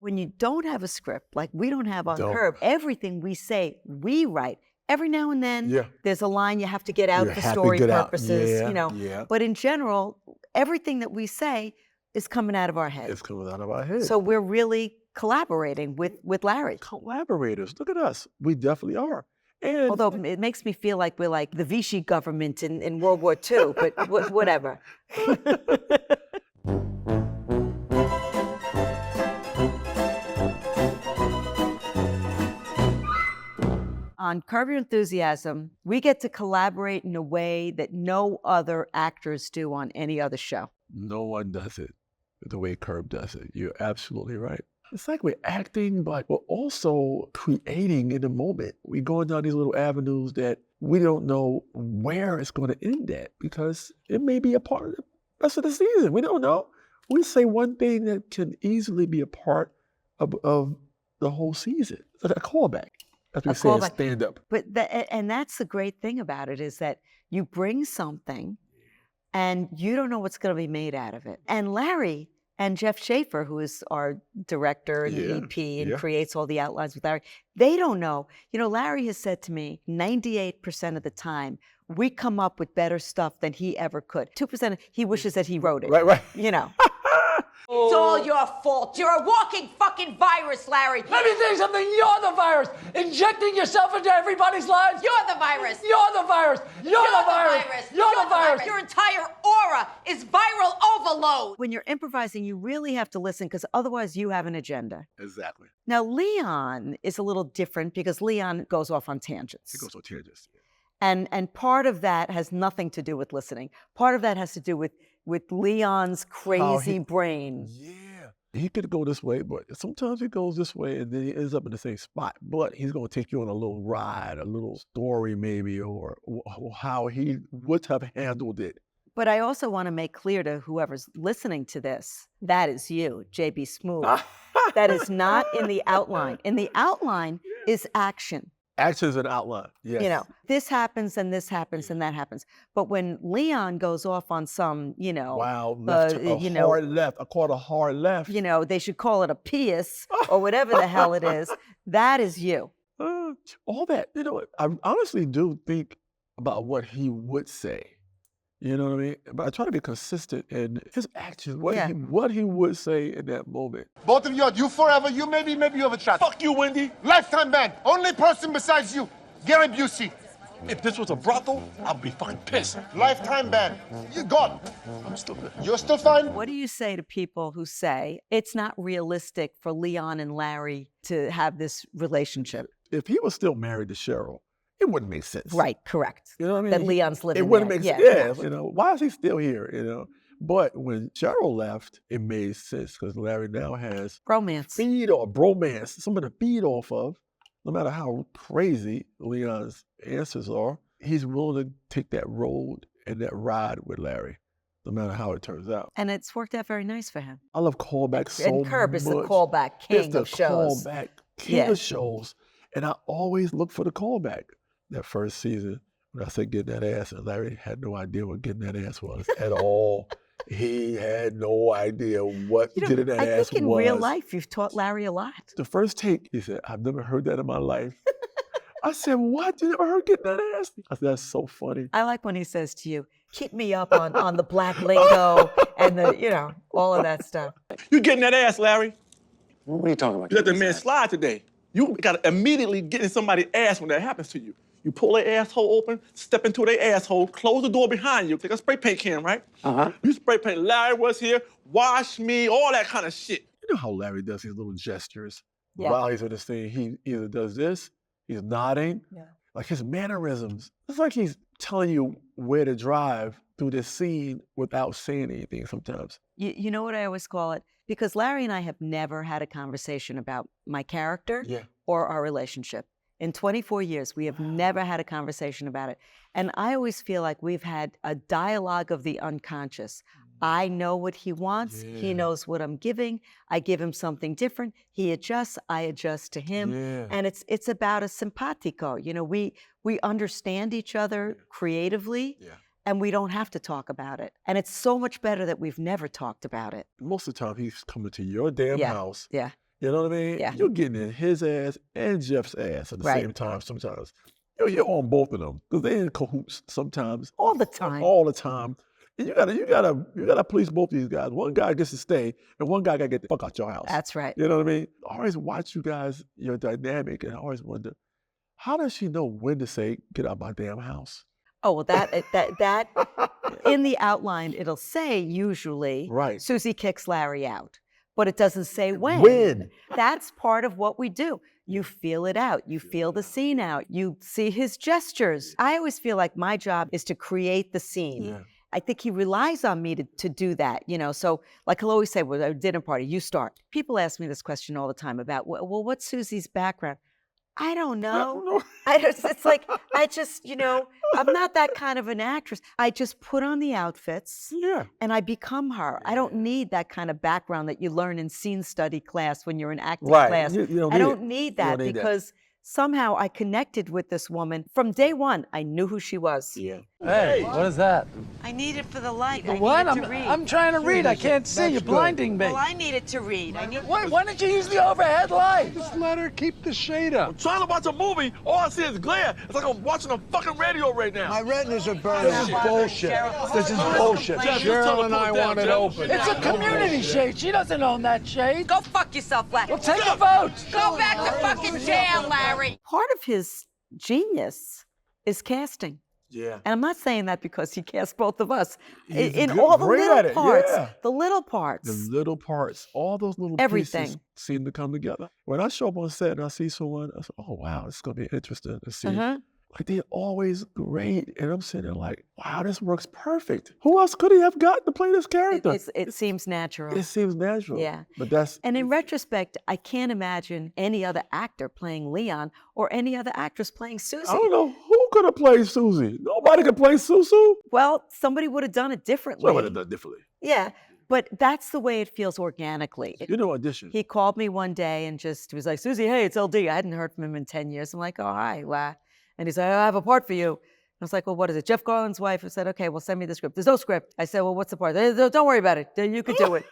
When you don't have a script, like we don't have on Don't. Curb, everything we say, we write. Every now and then, there's a line you have to get out for story purposes, you know. Yeah. But in general, everything that we say is coming out of our head. It's coming out of our head. So we're really collaborating with Larry. Collaborators, look at us. We definitely are. And although it makes me feel like we're like the Vichy government in World War II, but whatever. On Curb Your Enthusiasm, we get to collaborate in a way that no other actors do on any other show. No one does it the way Curb does it. You're absolutely right. It's like we're acting, but we're also creating in the moment. We're going down these little avenues that we don't know where it's going to end at because it may be a part of the rest of the season. We don't know. We say one thing that can easily be a part of the whole season. It's like a callback. As we say, stand up. But and that's the great thing about it is that you bring something and you don't know what's going to be made out of it. And Larry and Jeff Schaefer, who is our director and EP and creates all the outlines with Larry, they don't know. You know, Larry has said to me, 98% of the time, we come up with better stuff than he ever could. 2%, he wishes that he wrote it. Right. You know. It's all your fault. You're a walking fucking virus, Larry. Let me tell you something. You're the virus. Injecting yourself into everybody's lives. You're the virus. You're the virus. You're the virus. You're the virus. Your entire aura is viral overload. When you're improvising, you really have to listen because otherwise you have an agenda. Exactly. Now, Leon is a little different because Leon goes off on tangents. He goes on tangents. And part of that has nothing to do with listening. Part of that has to do with Leon's crazy brain. Yeah. He could go this way, but sometimes he goes this way and then he ends up in the same spot. But he's going to take you on a little ride, a little story maybe, or how he would have handled it. But I also want to make clear to whoever's listening to this, that is you, J.B. Smoove. That is not in the outline. In the outline is action. Actions and outline, yes. You know, this happens and this happens and that happens. But when Leon goes off on some, you know, left, hard left, I call it a hard left. You know, they should call it a pious or whatever the hell it is. That is you. All that, you know, I honestly do think about what he would say. You know what I mean? But I try to be consistent in his actions, what he would say in that moment. Both of you forever, maybe you have a shot. Fuck you, Wendy. Lifetime ban. Only person besides you, Gary Busey. If this was a brothel, I'd be fucking pissed. Lifetime ban. You're gone. I'm still good. You're still fine? What do you say to people who say it's not realistic for Leon and Larry to have this relationship? If he was still married to Cheryl, it wouldn't make sense. Right, correct. You know what I mean? That Leon's living there. It wouldn't there. make sense. Yeah, you know, why is he still here, you know? But when Cheryl left, it made sense because Larry now has bromance. Bromance, something to feed off of. No matter how crazy Leon's answers are, he's willing to take that road and that ride with Larry, no matter how it turns out. And it's worked out very nice for him. I love callbacks so much. And Curb is the callback king of shows. It's the callback king of shows. And I always look for the callback. That first season, when I said getting that ass, and Larry had no idea what getting that ass was at all. He had no idea what getting that ass was. I think in real life, you've taught Larry a lot. The first take, he said, I've never heard that in my life. I said, what? You never heard getting that ass? I said, that's so funny. I like when he says to you, keep me up on the black lingo and the, you know, all of that stuff. You getting that ass, Larry? What are you talking about? You let the man slide today. You got to immediately get in somebody's ass when that happens to you. You pull their asshole open, step into their asshole, close the door behind you, take a spray paint can, right? You spray paint, Larry was here, wash me, all that kind of shit. You know how Larry does his little gestures while he's in the scene. He either does this, he's nodding, like his mannerisms. It's like he's telling you where to drive through this scene without saying anything sometimes. You know what I always call it? Because Larry and I have never had a conversation about my character or our relationship. In 24 years, we have never had a conversation about it. And I always feel like we've had a dialogue of the unconscious. I know what he wants. He knows what I'm giving. I give him something different. He adjusts. I adjust to him. And it's about a simpatico. You know, we understand each other creatively. And we don't have to talk about it. And it's so much better that we've never talked about it. Most of the time, he's coming to your damn house. You know what I mean? Yeah. You're getting in his ass and Jeff's ass at the Right. same time sometimes. You're on both of them because they're in cahoots sometimes. All the time. All the time. And you gotta police both these guys. One guy gets to stay, and one guy gotta get the fuck out your house. That's right. You know what I mean? I always watch you guys, your dynamic, and I always wonder, how does she know when to say, get out my damn house? Oh, well, that in the outline, it'll say usually, Right. Susie kicks Larry out, but it doesn't say when. When? That's part of what we do. You feel it out. You feel the scene out. You see his gestures. I always feel like my job is to create the scene. Yeah. I think he relies on me to do that, you know. So like he'll always say, well, at a dinner party, you start. People ask me this question all the time about, well, what's Susie's background? I don't know. It's like, you know, I'm not that kind of an actress. I just put on the outfits and I become her. I don't need that kind of background that you learn in scene study class when you're in acting class. I don't need that because somehow I connected with this woman. From day one, I knew who she was. Yeah. Hey, what is that? I need it for the light. What? I need it to read. I'm trying to read. I can't see. You're blinding me. Well, I need it to read. Why don't you use the overhead light? Just let her keep the shade up. I'm trying to watch a movie, all I see is glare. It's like I'm watching a fucking radio right now. My retinas are burning. This is bullshit. This is bullshit. Cheryl and I want it open. It's a community shade. She doesn't own that shade. Go fuck yourself, Larry. Well, take a vote. Go back to fucking jail, Larry. Part of his genius is casting. Yeah. And I'm not saying that because he cast both of us. He's In good- all the great at little it, parts, yeah. the little parts. The little parts, all those little Everything. pieces seem to come together. When I show up on set and I see someone, I say, oh, wow, this is going to be interesting to see. Like, they're always great. And I'm sitting there like, wow, this works perfect. Who else could he have gotten to play this character? It seems natural. It seems natural. Yeah. But that's... And in retrospect, I can't imagine any other actor playing Leon or any other actress playing Susie. I don't know who could have played Susie. Nobody could play Susu. Well, somebody would have done it differently. Well, would have done differently. Yeah, but that's the way it feels organically. You know, audition. He called me one day and just was like, Susie, hey, it's LD. I hadn't heard from him in 10 years. I'm like, oh, hi. Wow. And he's like, I have a part for you. I was like, well, what is it? Jeff Garland's wife. I said, okay, well, send me the script. There's no script. I said, well, what's the part? Don't worry about it. You could do it.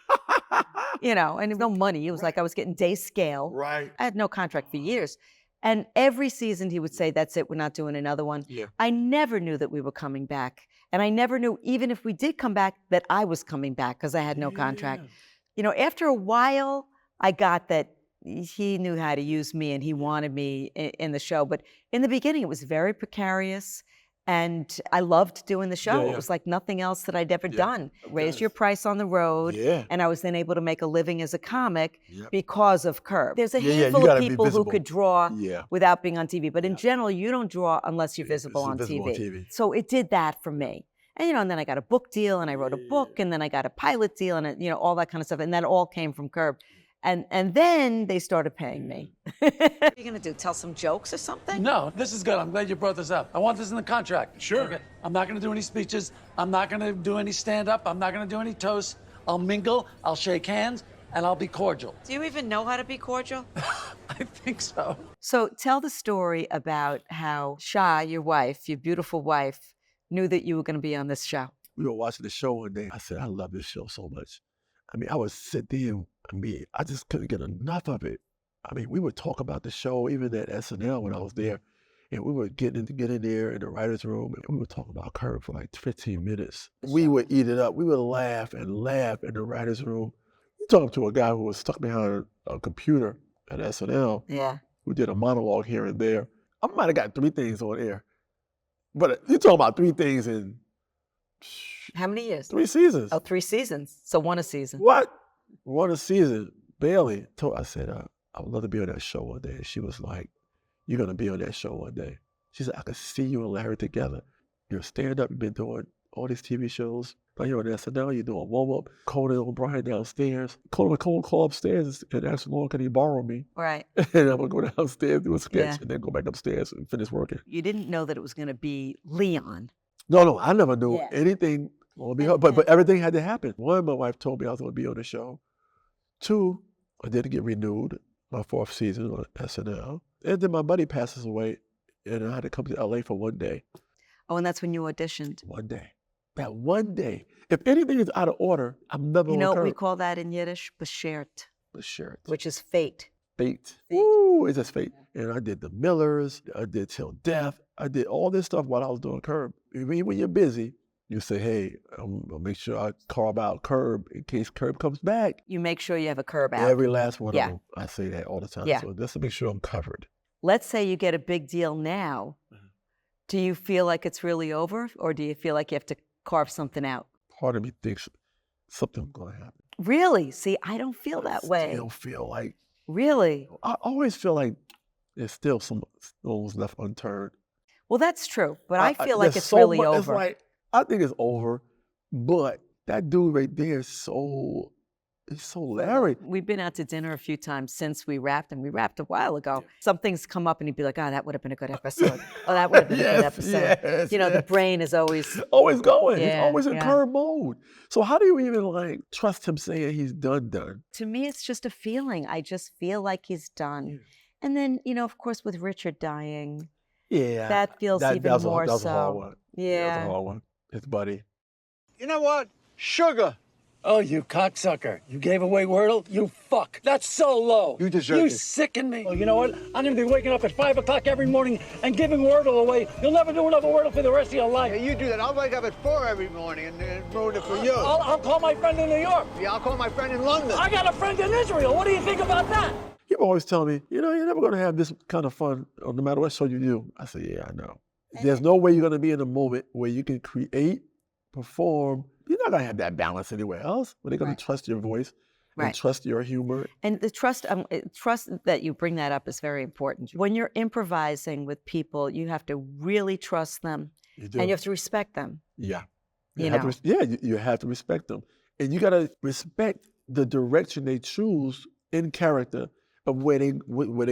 You know, and no money. It was like I was getting day scale. Right. I had no contract for years. And every season he would say, that's it, we're not doing another one. Yeah. I never knew that we were coming back. And I never knew, even if we did come back, that I was coming back because I had no contract. You know, after a while, I got that he knew how to use me and he wanted me in the show. But in the beginning, it was very precarious. And I loved doing the show. It was like nothing else that I'd ever done. Raise your price on the road. Yeah. And I was then able to make a living as a comic because of Curb. There's a you handful of gotta be people who visible. could draw without being on TV. But in general, you don't draw unless you're visible on TV. So it did that for me. And, you know, and then I got a book deal and I wrote a book and then I got a pilot deal and, you know, all that kind of stuff. And that all came from Curb. And then they started paying me. What are you gonna do? Tell some jokes or something? No, this is good. I'm glad you brought this up. I want this in the contract. Sure. Okay. I'm not gonna do any speeches. I'm not gonna do any stand-up. I'm not gonna do any toasts. I'll mingle, I'll shake hands, and I'll be cordial. Do you even know how to be cordial? I think so. So tell the story about how Shah, your wife, your beautiful wife, knew that you were going to be on this show. We were watching the show one day. I said, I love this show so much. I mean, I would sit there, I just couldn't get enough of it. I mean, we would talk about the show, even at SNL when I was there, and we would get in there in the writer's room, and we would talk about Curb for like 15 minutes. We would eat it up. We would laugh and laugh in the writer's room. You talk to a guy who was stuck behind a computer at SNL, who did a monologue here and there. I might have got 3 things on air, but you talking about 3 things in How many years? 3 seasons. Oh, 3 seasons. So 1 a season. What? 1 a season, barely. I said, I would love to be on that show one day. And she was like, you're going to be on that show one day. She said, I could see you and Larry together. You're stand-up, you've been doing all these TV shows. Now you're on SNL, you're doing warm-up. Conan O'Brien downstairs. Conan would call upstairs and ask Lauren, can he borrow me? Right. And I would go downstairs, do a sketch, and then go back upstairs and finish working. You didn't know that it was going to be Leon. No, I never knew anything. But everything had to happen. 1, my wife told me I was going to be on the show. 2, I didn't get renewed my 4th season on SNL. And then my buddy passes away, and I had to come to LA for 1 day. Oh, and that's when you auditioned. 1 day. That 1 day. If anything is out of order, I'm never You on know what Curb. we call that in Yiddish? Beschert. the shirt. Which is fate. Fate. Ooh, it's just fate. And I did the Millers, I did Till Death, I did all this stuff while I was doing Curb. Even when you're busy, you say, hey, I'll make sure I carve out Curb in case Curb comes back. You make sure you have a curb out. Every last one Yeah. of them. I say that all the time. Yeah. So just to make sure I'm covered. Let's say you get a big deal now. Do you feel like it's really over, or do you feel like you have to carve something out? Part of me thinks something's going to happen. Really? See, I don't feel that way. I still feel like, Really? I always feel like there's still some stones left unturned. Well, that's true, but I feel like there's it's so really much- over. It's like, I think it's over, but that dude right there is so Larry. We've been out to dinner a few times since we wrapped, and we wrapped a while ago. Something's come up, and he'd be like, "Oh, that would have been a good episode. Oh, that would have been a good episode." Yes, You know, the brain is always always going. Yeah, He's always in yeah. curve mode. So how do you even like trust him saying he's done? To me, it's just a feeling. I just feel like he's done. And then, you know, of course, with Richard dying, Yeah. that feels even that was more that was so. a hard one. That was Yeah. a hard one. His buddy. You know what? Sugar. Oh, you cocksucker. You gave away Wordle? You fuck. That's so low. You deserve You it. sicken me. Oh, you know what? I'm going to be waking up at 5 o'clock every morning and giving Wordle away. You'll never do another Wordle for the rest of your life. Yeah, you do that. I'll wake up at 4 every morning and ruin it for you. I'll call my friend in New York. Yeah, I'll call my friend in London. I got a friend in Israel. What do you think about that? He always tell me, you know, you're never going to have this kind of fun no matter what show you do. I say, yeah, I know. There's no way you're going to be in a moment where you can create, perform. You're not going to have that balance anywhere else. But they're going to trust your voice and trust your humor. And the trust that you bring that up is very important. When you're improvising with people, you have to really trust them, You do. and you have to respect them. Yeah. You have know. you have to respect them. And you got to respect the direction they choose in character of where they're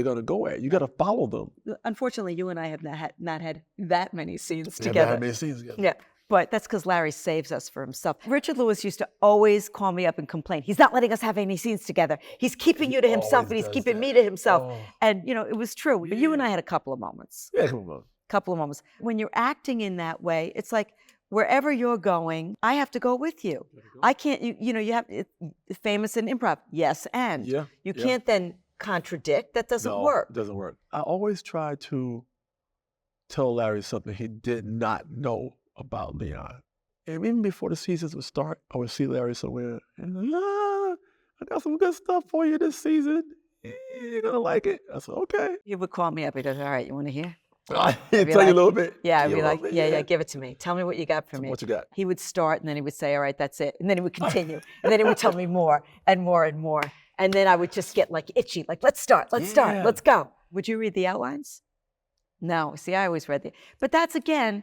going to go at. You got to follow them. Unfortunately, you and I have not had that many scenes Yeah, together. that many scenes together. Yeah, but that's because Larry saves us for himself. Richard Lewis used to always call me up and complain. He's not letting us have any scenes together. He's keeping you to himself, always and he's does keeping that. me to himself. Oh. And, you know, it was true. But you and I had a couple of moments. Yeah, come on. Couple of moments. When you're acting in that way, it's like wherever you're going, I have to go with you. I can't, you know, you have, it's famous in improv, yes, and. Yeah, You yeah. can't then contradict. That doesn't No, work. It doesn't work. I always try to tell Larry something he did not know about Leon. And even before the seasons would start, I would see Larry somewhere and I got some good stuff for you this season. You're gonna like it. I said, okay. He would call me up. He goes, all right, you want to hear? I'll be tell you like- a little bit. Yeah, I'd Tell you be a like, little bit, yeah, give it to me. Tell me what you got for me. What you got? He would start, and then he would say, all right, that's it. And then he would continue. And then he would tell me more and more and more. And then I would just get like itchy, like, let's start, Yeah. let's go. Would you read the outlines? No. See, I always read but that's, again,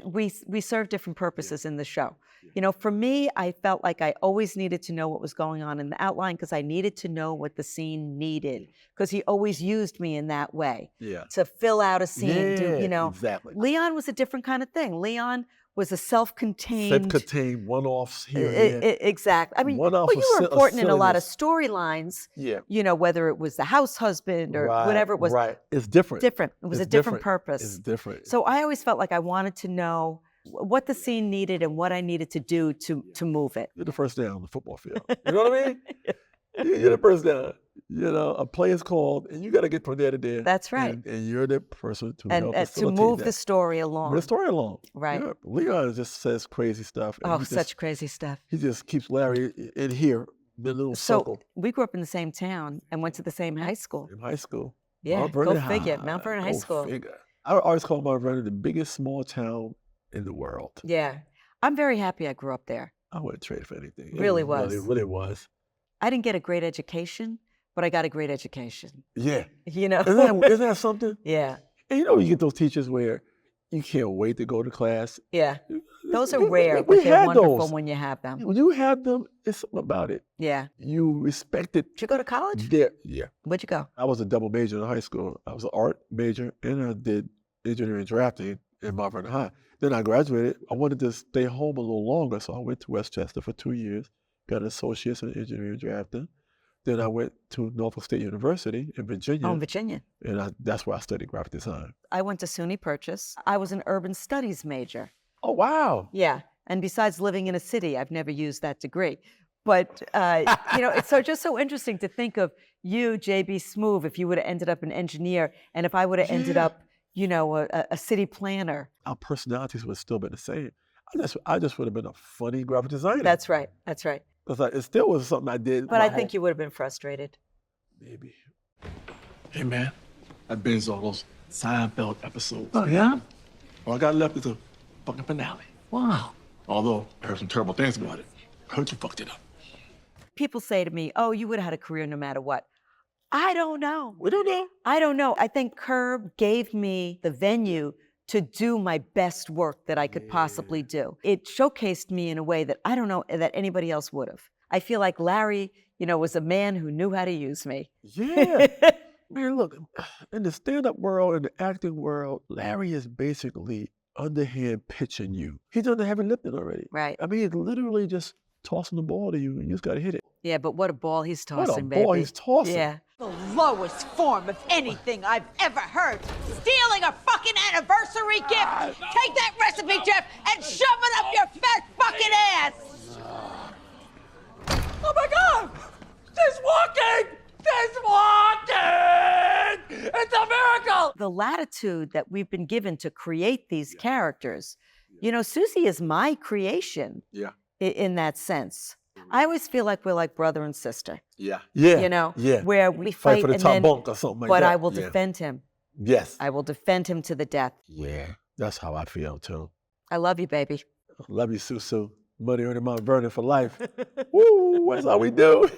we serve different purposes in the show. You know, for me, I felt like I always needed to know what was going on in the outline because I needed to know what the scene needed because he always used me in that way. Yeah. To fill out a scene, you know. Exactly. Leon was a different kind of thing. Leon was a self-contained. Self-contained one-offs here and there. Exactly. I mean, One-off well, you were of important in a lot of silliness. storylines. Yeah. You know, whether it was the house husband or Right, whatever it was. Right. It's different. Different. It was It's a different different. purpose. It's different. So I always felt like I wanted to know what the scene needed and what I needed to do to move it. You're the first down on the football field. You know what I mean? You're the first down. You know, a play is called, and you got to get from there to there. That's right. And you're the person to And help to facilitate move that. the story along. Move the story along. Right. Yeah. Leon just says crazy stuff. and Oh, he just- such crazy stuff. He just keeps Larry in here, in a little So circle we grew up in the same town and went to the same high school. in high school. Yeah, Mount go Vernon figure. High. Mount Vernon High Go School. figure. I always call Mount Vernon the biggest small town in the world. Yeah. I'm very happy I grew up there. I wouldn't trade it for anything. It Really was. Really was. I didn't get a great education, but I got a great education. Yeah. You know? Isn't that something? Yeah. And you know, you get those teachers where you can't wait to go to class. Yeah. Those are rare, We but they're had wonderful those. when you have them. When you have them, it's something about it. Yeah. You respect it. Did you go to college? Yeah. Where'd you go? I was a double major in high school. I was an art major and I did engineering drafting in Mount Vernon High. Then I graduated. I wanted to stay home a little longer, so I went to Westchester for 2 years, got an associate's in engineering drafting. Then I went to Norfolk State University in Virginia. Oh, in Virginia. And that's where I studied graphic design. I went to SUNY Purchase. I was an urban studies major. Oh, wow. Yeah. And besides living in a city, I've never used that degree. But, it's just so interesting to think of you, J.B. Smoove, if you would have ended up an engineer, and if I would have ended up, a city planner. Our personalities would have still been the same. I just would have been a funny graphic designer. That's right. That's right. It still was something I did. But I think you would have been frustrated. Maybe. Hey, man, I binged all those Seinfeld episodes. Oh, yeah? All I got left is the fucking finale. Wow. Although I heard some terrible things about it. I heard you fucked it up. People say to me, oh, you would have had a career no matter what. I don't know. We don't know. I don't know. I think Curb gave me the venue to do my best work that I could possibly do. It showcased me in a way that I don't know that anybody else would have. I feel like Larry, was a man who knew how to use me. Yeah. Man, look, in the stand-up world, in the acting world, Larry is basically underhand pitching you. He's done the heavy lifting already. Right. I mean, he's literally just tossing the ball to you, and you just got to hit it. Yeah, but what a ball he's tossing, what a ball baby. he's tossing. Yeah. The lowest form of anything I've ever heard. Stealing a fucking anniversary gift. Take that recipe, Jeff, and shove it up your fat fucking ass. Oh my God! She's walking! She's walking! It's a miracle! The latitude that we've been given to create these characters. Susie is my creation. Yeah. In that sense. I always feel like we're like brother and sister. Yeah. Yeah. Where we Fight fight for the and top then, bunk or something like but that. I will defend him. Yes. I will defend him to the death. Yeah. That's how I feel, too. I love you, baby. Love you, Susu. Money earning Mount Vernon for life. Woo, that's how we do.